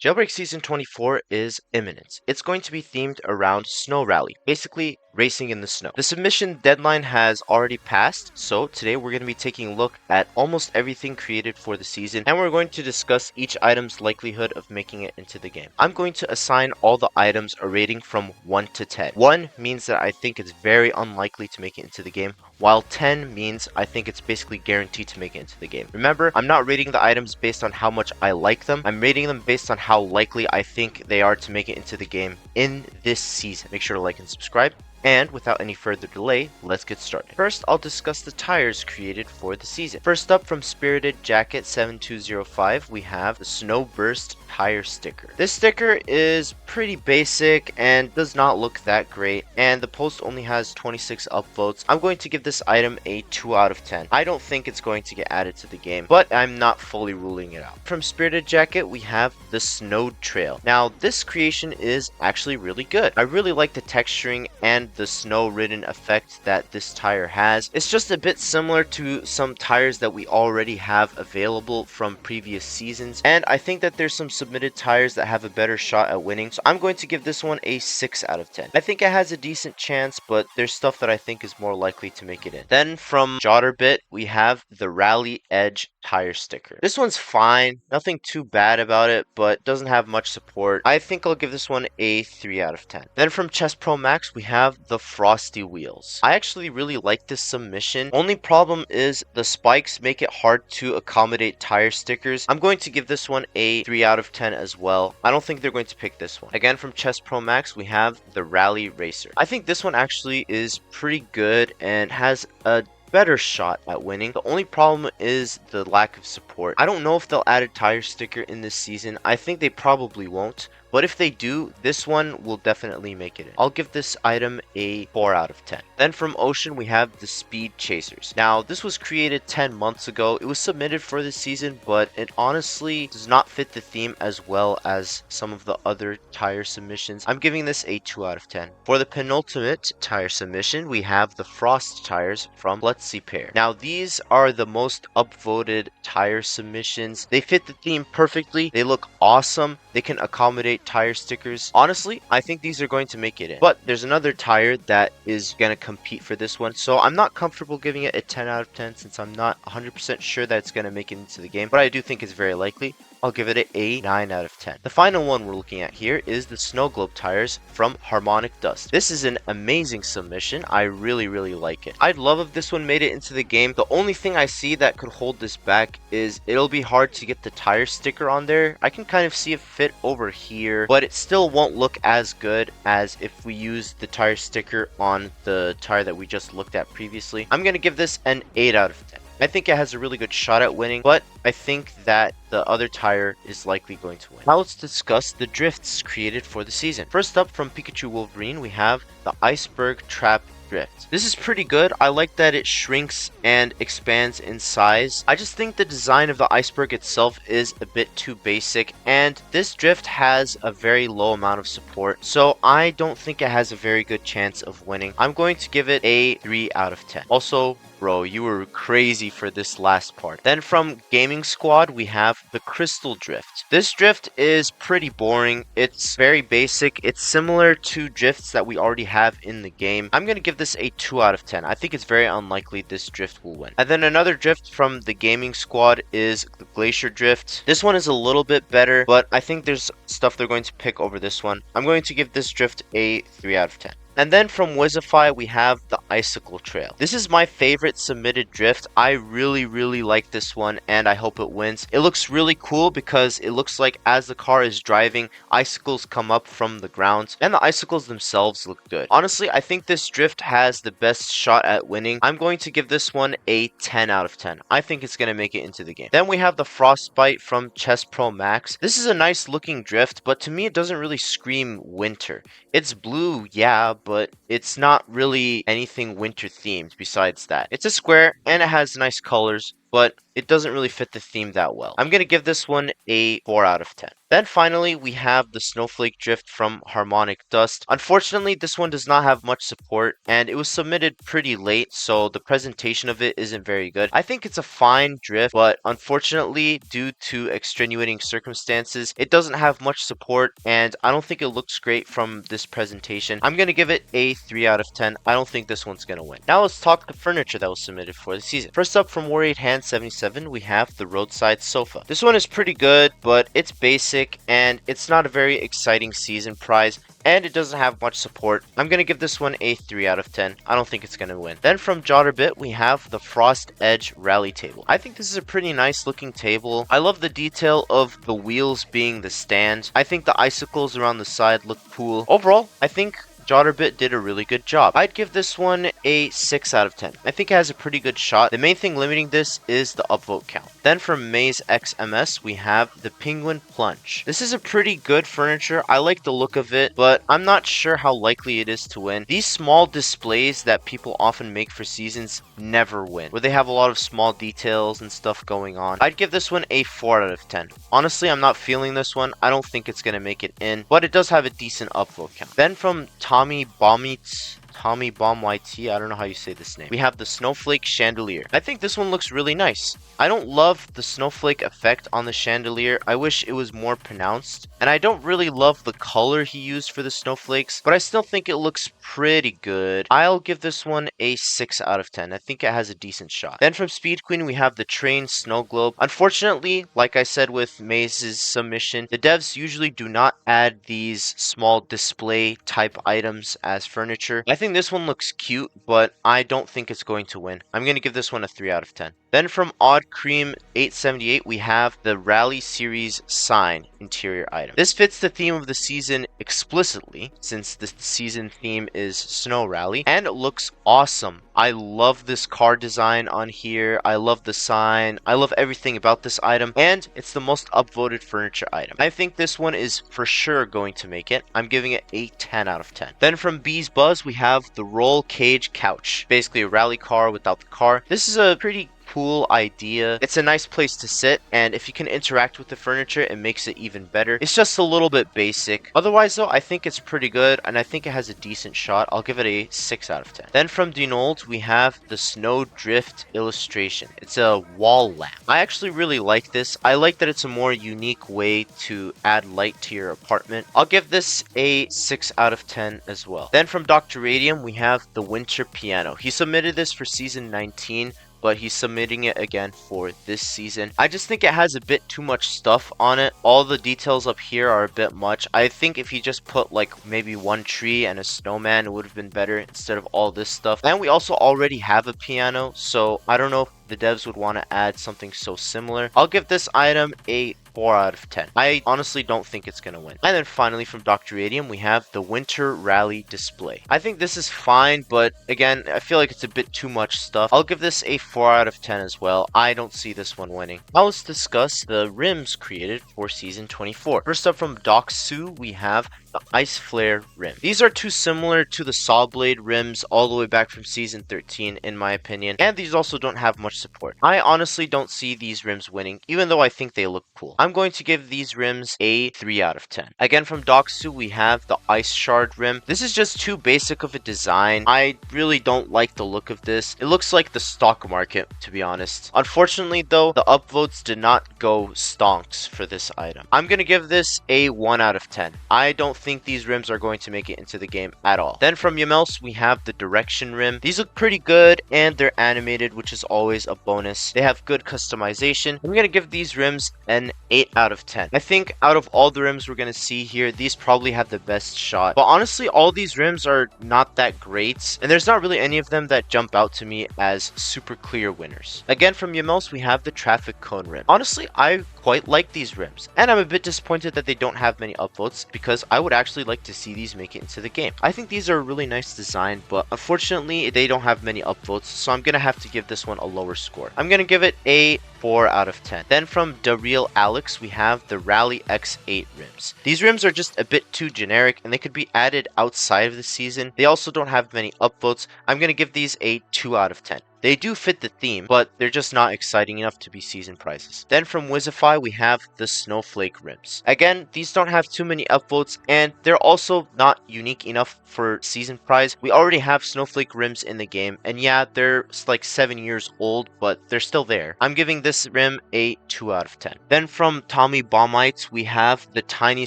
Jailbreak Season 24 is imminent. It's going to be themed around Snow Rally, basically racing in the snow. The submission deadline has already passed, so today we're going to be taking a look at almost everything created for the season, and we're going to discuss each item's likelihood of making it into the game. I'm going to assign all the items a rating from 1 to 10. 1 means that I think it's very unlikely to make it into the game, while 10 means I think it's basically guaranteed to make it into the game. Remember, I'm not rating the items based on how much I like them, I'm rating them based on how likely I think they are to make it into the game in this season. Make sure to like and subscribe. And without any further delay, let's get started. First, I'll discuss the tires created for the season. First up, from Spirited Jacket 7205, we have the Snowburst tire sticker. This sticker is pretty basic and does not look that great, and the post only has 26 upvotes. I'm going to give this item a 2 out of 10. I don't think it's going to get added to the game, but I'm not fully ruling it out. From Spirited Jacket, we have the Snowed Trail. Now, this creation is actually really good. I really like the texturing and the snow-ridden effect that this tire has. It's just a bit similar to some tires that we already have available from previous seasons, and I think that there's some submitted tires that have a better shot at winning, so I'm going to give this one a 6 out of 10. I think it has a decent chance, but there's stuff that I think is more likely to make it in. Then from Jotterbit, we have the Rally Edge tire sticker. This one's fine, nothing too bad about it, but doesn't have much support. I think I'll give this one a 3 out of 10. Then from Chess Pro Max, we have the Frosty Wheels. I actually really like this submission. Only problem is the spikes make it hard to accommodate tire stickers. I'm going to give this one a 3 out of 10 as well. I don't think they're going to pick this one. Again, from Chess Pro Max, we have the Rally Racer. I think this one actually is pretty good and has a better shot at winning. The only problem is the lack of support. I don't know if they'll add a tire sticker in this season. I think they probably won't. But if they do, this one will definitely make it in. I'll give this item a 4 out of 10. Then from Ocean, we have the Speed Chasers. Now, this was created 10 months ago. It was submitted for this season, but it honestly does not fit the theme as well as some of the other tire submissions. I'm giving this a 2 out of 10. For the penultimate tire submission, we have the Frost tires from Let's See Pair. Now, these are the most upvoted tire submissions. They fit the theme perfectly. They look awesome. They can accommodate tire stickers. Honestly, I think these are going to make it in. But there's another tire that is going to compete for this one, so I'm not comfortable giving it a 10 out of 10 since I'm not 100% sure that it's going to make it into the game, but I do think it's very likely. I'll give it a 9 out of 10. The final one we're looking at here is the Snow Globe tires from Harmonic Dust. This is an amazing submission. I really like it. I'd love if this one made it into the game. The only thing I see that could hold this back is it'll be hard to get the tire sticker on there. I can kind of see it fit over here, but it still won't look as good as if we use the tire sticker on the tire that we just looked at previously. I'm going to give this an 8 out of 10. I think it has a really good shot at winning, but I think that the other tire is likely going to win. Now let's discuss the drifts created for the season. First up, from Pikachu Wolverine, we have the Iceberg Trap drift. This is pretty good. I like that it shrinks and expands in size. I just think the design of the iceberg itself is a bit too basic, and this drift has a very low amount of support, so I don't think it has a very good chance of winning. I'm going to give it a 3 out of 10. Also, bro, you were crazy for this last part. Then from Gaming Squad, we have the Crystal Drift. This drift is pretty boring. It's very basic. It's similar to drifts that we already have in the game. I'm going to give this a 2 out of 10. I think it's very unlikely this drift will win. And then another drift from the Gaming Squad is the Glacier Drift. This one is a little bit better, but I think there's stuff they're going to pick over this one. I'm going to give this drift a 3 out of 10. And then from Wizify, we have the Icicle Trail. This is my favorite submitted drift. I really like this one, and I hope it wins. It looks really cool because it looks like as the car is driving, icicles come up from the ground, and the icicles themselves look good. Honestly, I think this drift has the best shot at winning. I'm going to give this one a 10 out of 10. I think it's going to make it into the game. Then we have the Frostbite from Chess Pro Max. This is a nice looking drift, but to me it doesn't really scream winter. It's blue, yeah, but it's not really anything winter themed besides that. It's a square and it has nice colors, but it doesn't really fit the theme that well. I'm going to give this one a 4 out of 10. Then finally, we have the Snowflake Drift from Harmonic Dust. Unfortunately, this one does not have much support, and it was submitted pretty late, so the presentation of it isn't very good. I think it's a fine drift, but unfortunately, due to extenuating circumstances, it doesn't have much support, and I don't think it looks great from this presentation. I'm going to give it a 3 out of 10. I don't think this one's going to win. Now let's talk the furniture that was submitted for the season. First up, from Warrior Hand 77, we have the roadside sofa. This one is pretty good, but it's basic and it's not a very exciting season prize, and it doesn't have much support. I'm going to give this one a 3 out of 10. I don't think it's going to win. Then from Jotterbit, we have the Frost Edge Rally Table. I think this is a pretty nice looking table. I love the detail of the wheels being the stand. I think the icicles around the side look cool. Overall, I think Jotterbit did a really good job. I'd give this one a 6 out of 10. I think it has a pretty good shot. The main thing limiting this is the upvote count. Then from Maze XMS, we have the Penguin Plunge. This is a pretty good furniture. I like the look of it, but I'm not sure how likely it is to win. These small displays that people often make for seasons never win, where they have a lot of small details and stuff going on. I'd give this one a 4 out of 10. Honestly, I'm not feeling this one. I don't think it's going to make it in, but it does have a decent upvote count. Then from Tommy Bomb YT, I don't know how you say this name. We have the Snowflake Chandelier. I think this one looks really nice. I don't love the snowflake effect on the chandelier. I wish it was more pronounced. And I don't really love the color he used for the snowflakes, but I still think it looks pretty good. I'll give this one a 6 out of 10. I think it has a decent shot. Then from Speed Queen, we have the Train Snow Globe. Unfortunately, like I said with Maze's submission, the devs usually do not add these small display type items as furniture. I think this one looks cute, but I don't think it's going to win. I'm going to give this one a 3 out of 10. Then from Odd Cream 878, we have the Rally Series sign interior item. This fits the theme of the season explicitly, since the season theme is Snow Rally, and it looks awesome. I love this car design on here. I love the sign. I love everything about this item, and it's the most upvoted furniture item. I think this one is for sure going to make it. I'm giving it a 10 out of 10. Then from Bees Buzz, we have the Roll Cage Couch. Basically a rally car without the car. This is a pretty cool idea. It's a nice place to sit, and if you can interact with the furniture, it makes it even better. It's just a little bit basic. Otherwise though, I think it's pretty good, and I think it has a decent shot. I'll give it a 6 out of 10. Then from Denold, we have the Snow Drift illustration. It's a wall lamp. I actually really like this. I like that it's a more unique way to add light to your apartment. I'll give this a 6 out of 10 as well. Then from Dr. Radium, we have the Winter Piano. He submitted this for season 19, but he's submitting it again for this season. I just think it has a bit too much stuff on it. All the details up here are a bit much. I think if he just put like maybe one tree and a snowman, it would have been better instead of all this stuff. And we also already have a piano, so I don't know if the devs would want to add something so similar. I'll give this item a 4 out of 10. I honestly don't think it's going to win. And then finally from Dr. Radium, we have the Winter Rally display. I think this is fine, but again, I feel like it's a bit too much stuff. I'll give this a 4 out of 10 as well. I don't see this one winning. Now let's discuss the rims created for season 24. First up from Doxu, we have the Ice Flare rim. These are too similar to the Saw Blade rims all the way back from season 13 in my opinion, and these also don't have much support. I honestly don't see these rims winning, even though I think they look cool. I'm going to give these rims a 3 out of 10. Again from Doxu, we have the Ice Shard rim. This is just too basic of a design. I really don't like the look of this. It looks like the stock market, to be honest. Unfortunately though, the upvotes did not go stonks for this item. I'm going to give this a 1 out of 10. I don't think these rims are going to make it into the game at all. Then from Yamels, we have the Direction rim. These look pretty good, and they're animated, which is always a bonus. They have good customization. I'm going to give these rims an 8 out of 10. I think out of all the rims we're going to see here, these probably have the best shot. But honestly, all these rims are not that great, and there's not really any of them that jump out to me as super clear winners. Again from Yamels, we have the Traffic Cone rim. Honestly, I quite like these rims, and I'm a bit disappointed that they don't have many upvotes, because I would actually like to see these make it into the game. I think these are a really nice design, but unfortunately they don't have many upvotes, so I'm gonna have to give this one a lower score. I'm gonna give it a 4 out of 10. Then from The Real Alex, we have the Rally X8 rims. These rims are just a bit too generic, and they could be added outside of the season. They also don't have many upvotes. I'm gonna give these a 2 out of 10. They do fit the theme, but they're just not exciting enough to be season prizes. Then from Wizify, we have the Snowflake rims. Again, these don't have too many upvotes, and they're also not unique enough for season prize. We already have Snowflake rims in the game, and yeah, they're like 7 years old, but they're still there. I'm giving this rim a 2 out of 10. Then from Tommy Bombites, we have the Tiny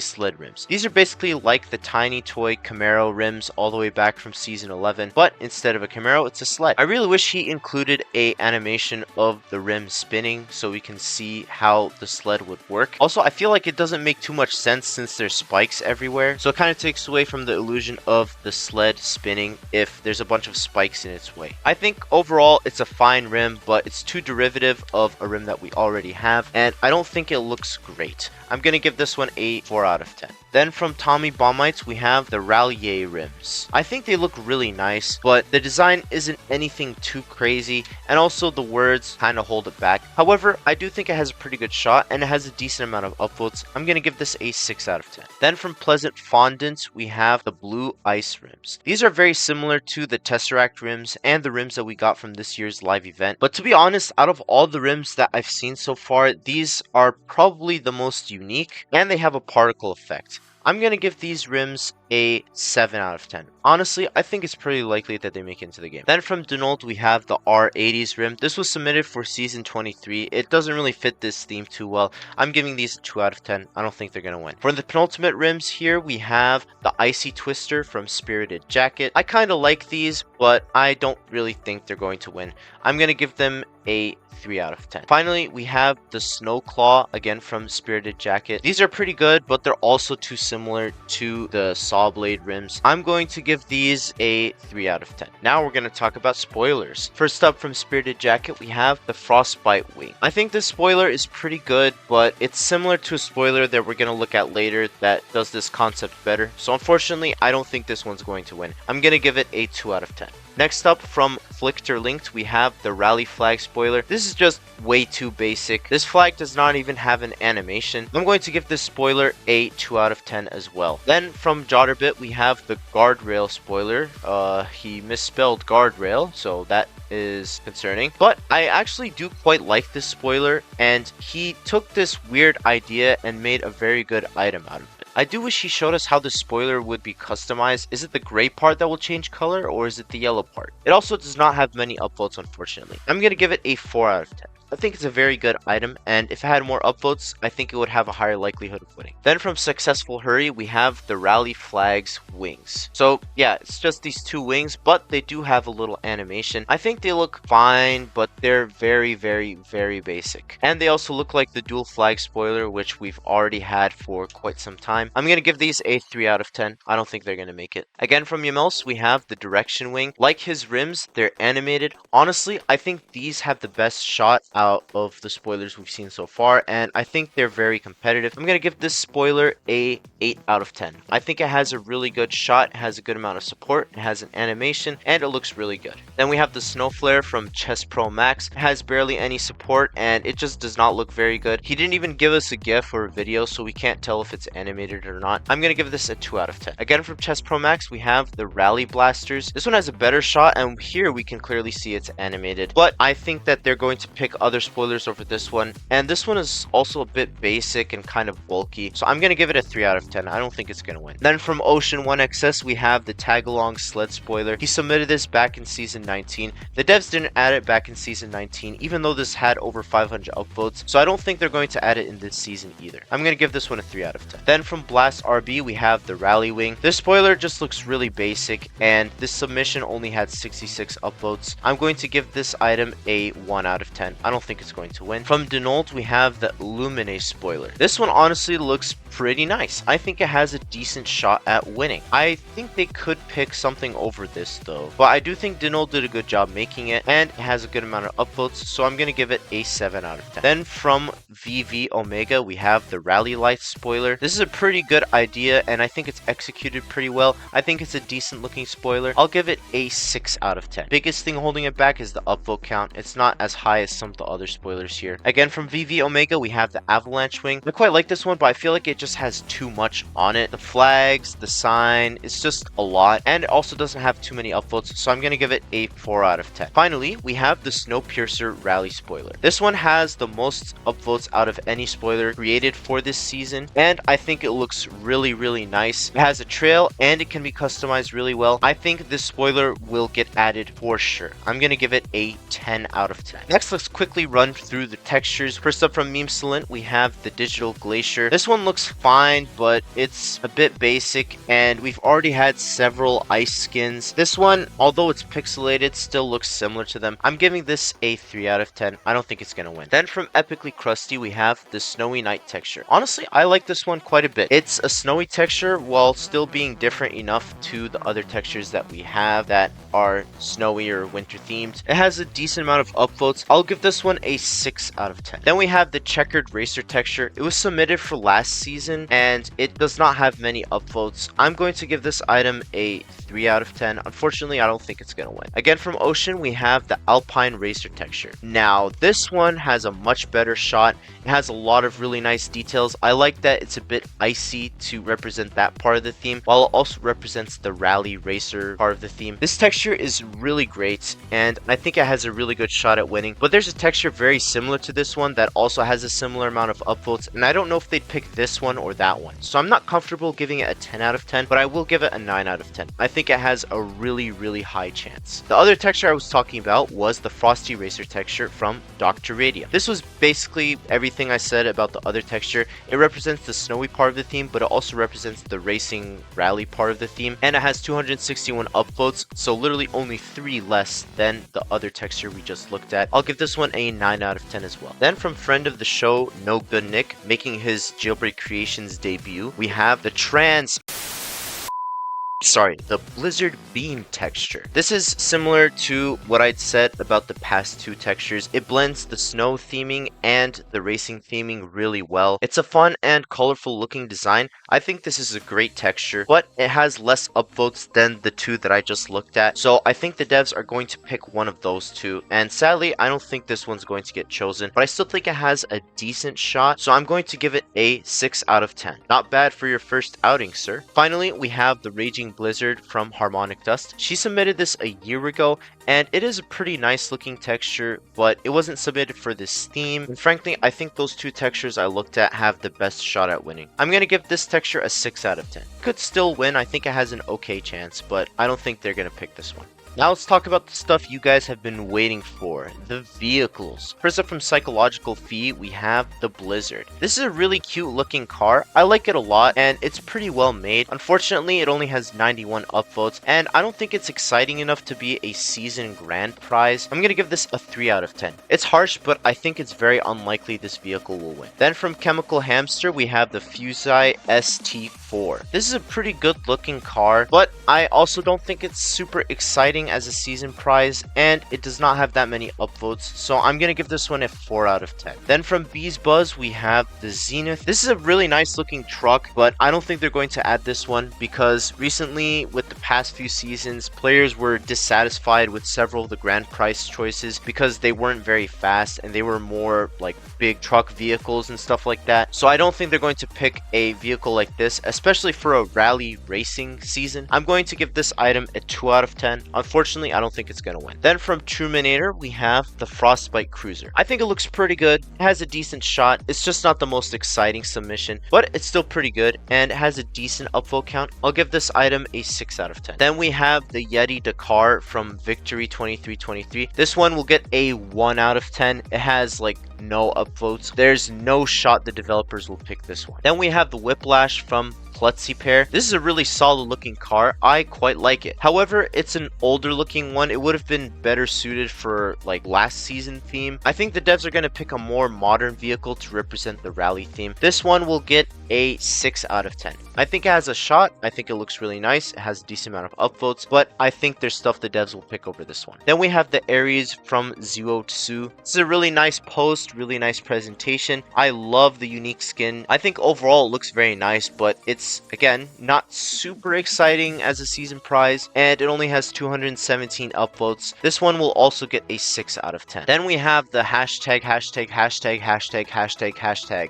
Sled rims. These are basically like the Tiny Toy Camaro rims all the way back from season 11, but instead of a Camaro, it's a sled. I really wish he included a animation of the rim spinning so we can see how the sled would work. Also, I feel like it doesn't make too much sense since there's spikes everywhere, so it kind of takes away from the illusion of the sled spinning if there's a bunch of spikes in its way. I think overall it's a fine rim, but it's too derivative of a rim that we already have, and I don't think it looks great. I'm gonna give this one a 4 out of 10. Then from Tommy Bombites, we have the Rallier rims. I think they look really nice, but the design isn't anything too crazy, and also the words kind of hold it back. However, I do think it has a pretty good shot, and it has a decent amount of upvotes. I'm gonna give this a 6 out of 10. Then from Pleasant Fondant, we have the Blue Ice rims. These are very similar to the Tesseract rims and the rims that we got from this year's live event, but to be honest, out of all the rims that I've seen so far, these are probably the most unique, and they have a particle effect. I'm going to give these rims a 7 out of 10. Honestly, I think it's pretty likely that they make it into the game. Then from Denold, we have the R80s rim. This was submitted for season 23. It doesn't really fit this theme too well. I'm giving these a 2 out of 10. I don't think they're going to win. For the penultimate rims here, we have the Icy Twister from Spirited Jacket. I kind of like these, but I don't really think they're going to win. I'm going to give them a 3 out of 10. Finally, we have the Snow Claw, again from Spirited Jacket. These are pretty good, but they're also too similar to the Saw Blade rims. I'm going to give these a 3 out of 10. Now we're going to talk about spoilers. First up from Spirited Jacket, we have the Frostbite Wing. I think this spoiler is pretty good, but it's similar to a spoiler that we're going to look at later that does this concept better. So unfortunately, I don't think this one's going to win. I'm going to give it a 2 out of 10. Next up from Flickr Linked, we have the Rally Flag spoiler. This is just way too basic. This flag does not even have an animation. I'm going to give this spoiler a 2 out of 10 as well. Then from Jotterbit, we have the Guardrail spoiler. He misspelled guardrail, so that is concerning. But I actually do quite like this spoiler, and he took this weird idea and made a very good item out of it. I do wish he showed us how the spoiler would be customized. Is it the gray part that will change color, or is it the yellow part? It also does not have many upvotes, unfortunately. I'm going to give it a 4 out of 10. I think it's a very good item, and if it had more upvotes, I think it would have a higher likelihood of winning. Then from Successful Hurry, we have the Rally Flags wings. So yeah, it's just these two wings, but they do have a little animation. I think they look fine, but they're very, very, very basic. And they also look like the dual flag spoiler, which we've already had for quite some time. I'm going to give these a 3 out of 10. I don't think they're going to make it. Again, from Yamels, we have the Direction Wing. Like his rims, they're animated. Honestly, I think these have the best shot out of the spoilers we've seen so far, and I think they're very competitive. I'm going to give this spoiler a 8 out of 10. I think it has a really good shot, it has a good amount of support, it has an animation, and it looks really good. Then we have the Snow Flare from Chess Pro Max. It has barely any support, and it just does not look very good. He didn't even give us a GIF or a video, so we can't tell if it's animated or not. I'm going to give this a 2 out of 10. Again, from Chess Pro Max, we have the Rally Blasters. This one has a better shot, and here we can clearly see it's animated, but I think that they're going to pick other spoilers over this one, and this one is also a bit basic and kind of bulky, so I'm gonna give it a 3 out of 10. I don't think it's gonna win. Then from Ocean 1XS, we have the Tagalong Sled spoiler. He submitted this back in season 19. The devs didn't add it back in season 19, even though this had over 500 upvotes, so I don't think they're going to add it in this season either. I'm gonna give this one a 3 out of 10. Then from Blast RB, we have the Rally Wing. This spoiler just looks really basic, and this submission only had 66 upvotes. I'm going to give this item a 1 out of 10. I don't think it's going to win. From Denold, we have the Illuminate spoiler. This one honestly looks pretty nice. I think it has a decent shot at winning. I think they could pick something over this though, but I do think Denold did a good job making it, and it has a good amount of upvotes, so I'm going to give it a 7 out of 10. Then from VV Omega, we have the Rally Lights spoiler. This is a pretty good idea, and I think it's executed pretty well. I think it's a decent looking spoiler. I'll give it a 6 out of 10. Biggest thing holding it back is the upvote count. It's not as high as some of the the other spoilers here. Again, from VV Omega, we have the Avalanche Wing. I quite like this one, but I feel like it just has too much on it. The flags, the sign, it's just a lot, and it also doesn't have too many upvotes, so I'm going to give it a 4 out of 10. Finally, we have the Snowpiercer Rally spoiler. This one has the most upvotes out of any spoiler created for this season, and I think it looks really nice. It has a trail, and it can be customized really well. I think this spoiler will get added for sure. I'm going to give it a 10 out of 10. Next, let's quickly run through the textures. First up from Meme Salint, we have the Digital Glacier. This one looks fine, but it's a bit basic, and we've already had several ice skins. This one, although it's pixelated, still looks similar to them. I'm giving this a 3 out of 10. I don't think it's going to win. Then from Epically Crusty, we have the Snowy Night texture. Honestly, I like this one quite a bit. It's a snowy texture while still being different enough to the other textures that we have that are snowy or winter themed. It has a decent amount of upvotes. I'll give this one a 6 out of 10. Then we have the Checkered Racer texture. It was submitted for last season, and it does not have many upvotes. I'm going to give this item a 3 out of 10. Unfortunately, I don't think it's going to win. Again, from Ocean, we have the Alpine Racer texture. Now, this one has a much better shot. It has a lot of really nice details. I like that it's a bit icy to represent that part of the theme, while it also represents the rally racer part of the theme. This texture is really great, and I think it has a really good shot at winning. But there's a texture very similar to this one that also has a similar amount of upvotes, and I don't know if they'd pick this one or that one. So I'm not comfortable giving it a 10 out of 10, but I will give it a 9 out of 10. I think it has a really high chance. The other texture I was talking about was the Frosty Racer texture from Dr. Radium. This was basically everything I said about the other texture. It represents the snowy part of the theme, but it also represents the racing rally part of the theme, and it has 261 upvotes, so literally only 3 less than the other texture we just looked at. I'll give this one a 9 out of 10 as well. Then from friend of the show, No Good Nick, making his Jailbreak Creations debut, we have the the Blizzard Beam texture. This is similar to what I'd said about the past two textures. It blends the snow theming and the racing theming really well. It's a fun and colorful looking design. I think this is a great texture, but it has less upvotes than the two that I just looked at. So I think the devs are going to pick one of those two. And sadly, I don't think this one's going to get chosen, but I still think it has a decent shot. So I'm going to give it a 6 out of 10. Not bad for your first outing, sir. Finally, we have the Raging Blizzard from Harmonic Dust. She submitted this a year ago, and it is a pretty nice looking texture, but it wasn't submitted for this theme. And frankly, I think those two textures I looked at have the best shot at winning. I'm going to give this texture a 6 out of 10. Could still win. I think it has an okay chance, but I don't think they're going to pick this one. Now let's talk about the stuff you guys have been waiting for, the vehicles. First up from Psychological Fee, we have the Blizzard. This is a really cute looking car. I like it a lot, and it's pretty well made. Unfortunately, it only has 91 upvotes, and I don't think it's exciting enough to be a season grand prize. I'm gonna give this a 3 out of 10. It's harsh, but I think it's very unlikely this vehicle will win. Then from Chemical Hamster, we have the Fusai ST4. This is a pretty good looking car, but I also don't think it's super exciting as a season prize, and it does not have that many upvotes, so I'm gonna give this one a 4 out of 10. Then from Bees Buzz, we have the Zenith. This is a really nice looking truck, but I don't think they're going to add this one because recently, with the past few seasons, players were dissatisfied with several of the grand prize choices because they weren't very fast and they were more like big truck vehicles and stuff like that. So I don't think they're going to pick a vehicle like this, especially for a rally racing season. I'm going to give this item a 2 out of 10. Unfortunately, I don't think it's going to win. Then from Truminator, we have the Frostbite Cruiser. I think it looks pretty good. It has a decent shot. It's just not the most exciting submission, but it's still pretty good, and it has a decent upvote count. I'll give this item a 6 out of 10. Then we have the Yeti Dakar from Victory 2323. This one will get a 1 out of 10. It has like no upvotes. There's no shot the developers will pick this one. Then we have the Whiplash from Klutzy Pair. This is a really solid looking car. I quite like it. However, it's an older looking one. It would have been better suited for like last season theme. I think the devs are going to pick a more modern vehicle to represent the rally theme. This one will get a 6 out of 10. I think it has a shot. I think it looks really nice. It has a decent amount of upvotes, but I think there's stuff the devs will pick over this one. Then we have the Aries from Zuo Tsu. This is a really nice post, really nice presentation. I love the unique skin. I think overall it looks very nice, but it's It's, again, not super exciting as a season prize, and it only has 217 upvotes. This one will also get a 6 out of 10. Then we have the hashtag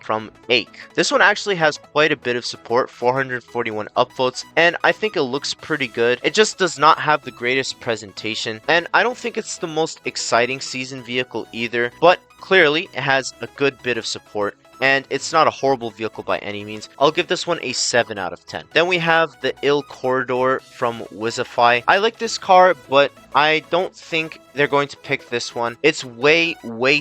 from Ake. This one actually has quite a bit of support, 441 upvotes, and I think it looks pretty good. It just does not have the greatest presentation, and I don't think it's the most exciting season vehicle either, but clearly it has a good bit of support, and it's not a horrible vehicle by any means. I'll give this one a 7 out of 10. Then we have the Ill Corridor from Wizify. I like this car, but I don't think they're going to pick this one. It's way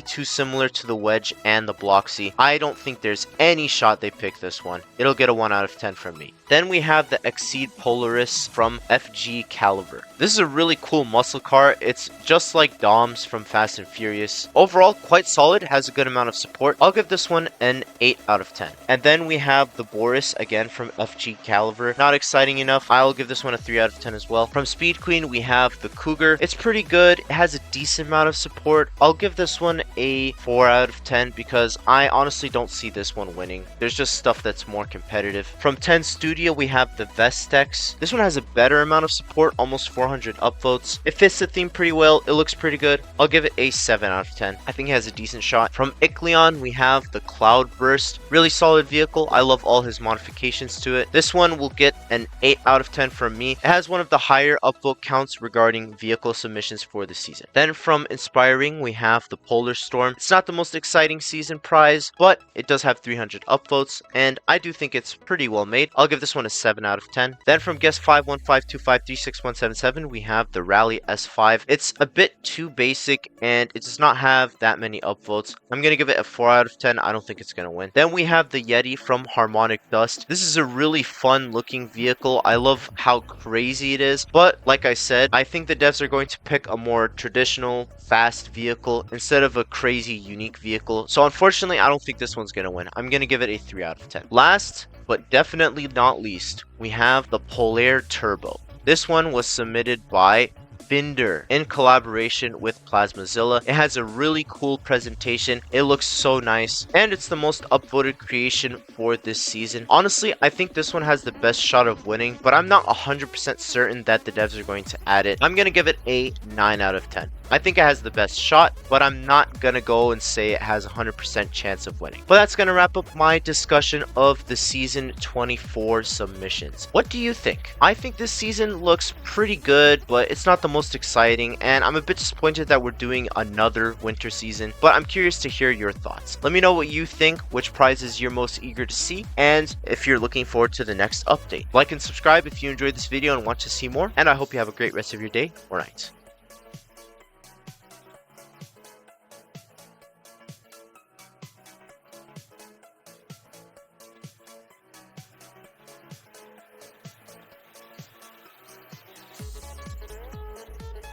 too similar to the Wedge and the Bloxy. I don't think there's any shot they pick this one. It'll get a 1 out of 10 from me. Then we have the Exceed Polaris from FG Caliber. This is a really cool muscle car. It's just like Dom's from Fast and Furious. Overall, quite solid, has a good amount of support. I'll give this one an 8 out of 10. And then we have the Boris, again from FG Caliber. Not exciting enough. I'll give this one a 3 out of 10 as well. From Speed Queen, we have the Cougar. It's pretty good. It has a decent amount of support. I'll give this one a 4 out of 10 because I honestly don't see this one winning. There's just stuff that's more competitive. From 10 Studio, we have the Vestex. This one has a better amount of support, almost 400 upvotes. It fits the theme pretty well. It looks pretty good. I'll give it a 7 out of 10. I think it has a decent shot. From Icleon, we have the Cloudburst. Really solid vehicle. I love all his modifications to it. This one will get an 8 out of 10 from me. It has one of the higher upvote counts regarding vehicle submissions for the season. Then from Inspiring, we have the Polar Storm. It's not the most exciting season prize, but it does have 300 upvotes, and I do think it's pretty well made. I'll give this one a 7 out of 10. Then from Guest 515253617, we have the Rally S5. It's a bit too basic, and it does not have that many upvotes. I'm going to give it a 4 out of 10. I don't think it's going to win. Then we have the Yeti from Harmonic Dust. This is a really fun looking vehicle. I love how crazy it is, but like I said, I think the devs are going to pick a more traditional, fast vehicle instead of a crazy, unique vehicle. So unfortunately, I don't think this one's going to win. I'm going to give it a 3 out of 10. Last, but definitely not least, we have the Polaire Turbo. This one was submitted by Binder in collaboration with Plasmazilla. It has a really cool presentation. It looks so nice, and it's the most upvoted creation for this season. Honestly, I think this one has the best shot of winning, but I'm not 100% certain that the devs are going to add it. I'm going to give it a 9 out of 10. I think it has the best shot, but I'm not going to go and say it has a 100% chance of winning. But that's going to wrap up my discussion of the season 24 submissions. What do you think? I think this season looks pretty good, but it's not the most exciting, and I'm a bit disappointed that we're doing another winter season, but I'm curious to hear your thoughts. Let me know what you think, which prizes you're most eager to see, and if you're looking forward to the next update. Like and subscribe if you enjoyed this video and want to see more, and I hope you have a great rest of your day or night.